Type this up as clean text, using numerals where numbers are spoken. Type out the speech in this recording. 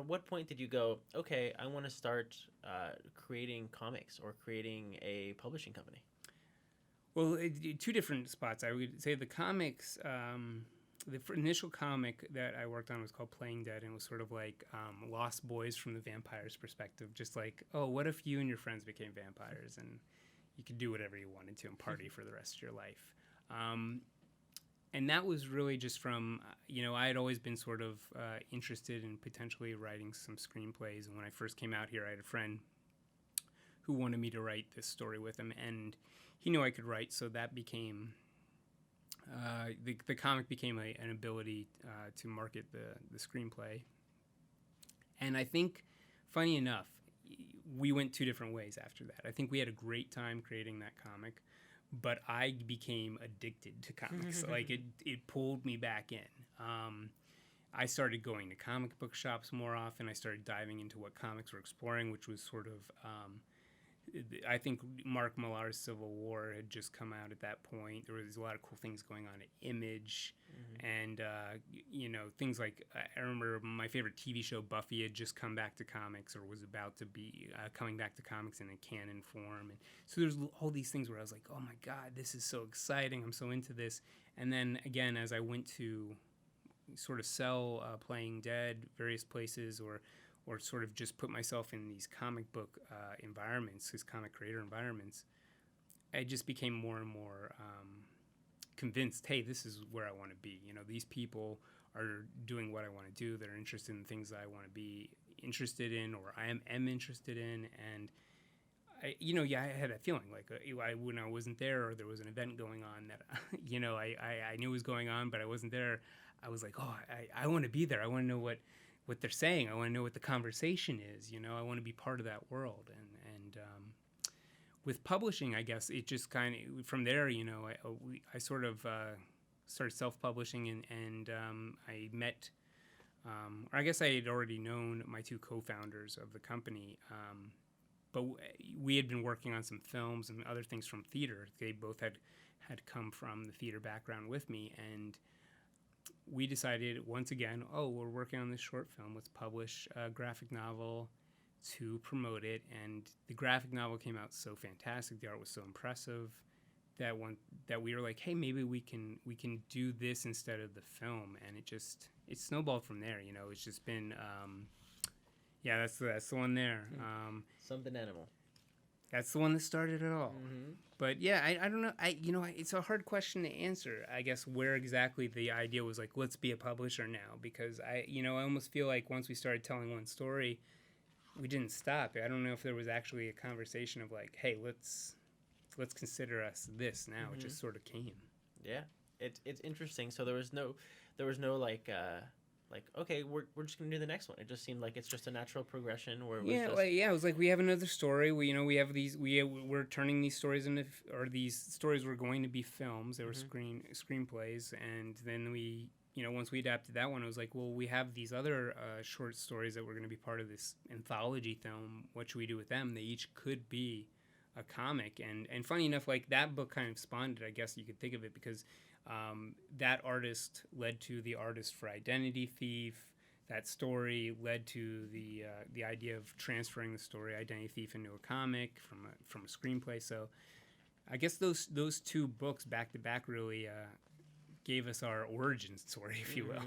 at what point did you go, okay, I want to start creating comics or creating a publishing company? Well, two different spots. I would say the comics. The initial comic that I worked on was called Playing Dead, and it was sort of like Lost Boys from the vampire's perspective. Just like, oh, what if you and your friends became vampires and you could do whatever you wanted to and party for the rest of your life? And that was really just from, I had always been sort of interested in potentially writing some screenplays. And when I first came out here, I had a friend who wanted me to write this story with him, and he knew I could write, so that became the comic became an ability to market the screenplay. And I think, funny enough, we went two different ways after that. I think we had a great time creating that comic, but I became addicted to comics. Like it pulled me back in. I started going to comic book shops more often. I started diving into what comics were exploring, which was sort of I think Mark Millar's Civil War had just come out at that point. There was a lot of cool things going on at Image, and things like I remember my favorite TV show Buffy had just come back to comics, or was about to be coming back to comics in a canon form. And so there's all these things where I was like, oh my god, this is so exciting! I'm so into this. And then again, as I went to sort of sell Playing Dead various places, or sort of just put myself in these comic book environments, these comic creator environments, I just became more and more convinced, hey, this is where I want to be. These people are doing what I want to do. They're interested in things that I want to be interested in, or I am interested in. And, I had that feeling like when I wasn't there, or there was an event going on that, I knew was going on, but I wasn't there. I was like, oh, I want to be there. I want to know what they're saying. I want to know what the conversation is. I want to be part of that world. And with publishing, I guess it just kind of from there. I sort of started self-publishing, and I met, or I guess I had already known my two co-founders of the company, but we had been working on some films and other things from theater. They both had come from the theater background with me, and we decided once again, we're working on this short film. Let's publish a graphic novel to promote it. And the graphic novel came out so fantastic. The art was so impressive that we were like, hey, maybe we can do this instead of the film. And it snowballed from there. It's just been, that's the one there. Something animal. That's the one that started it all. Mm-hmm. But yeah, I don't know. It's a hard question to answer. I guess where exactly the idea was like, let's be a publisher now, because I almost feel like once we started telling one story, we didn't stop. I don't know if there was actually a conversation of like, hey, let's consider us this now. Mm-hmm. It just sort of came. Yeah, it's interesting. So there was no like okay, we're just gonna do the next one. It just seemed like it's just a natural progression where it was it was like we have another story. We have these. We're turning these stories into, or these stories were going to be films. They were screenplays, and then we once we adapted that one, it was like, well, we have these other short stories that were going to be part of this anthology film. What should we do with them? They each could be a comic, and funny enough, like that book kind of spawned it. I guess you could think of it because. That artist led to the Artist for Identity Thief. That story led to the idea of transferring the story Identity Thief into a comic from a screenplay. So I guess those two books back to back really gave us our origin story, if you will.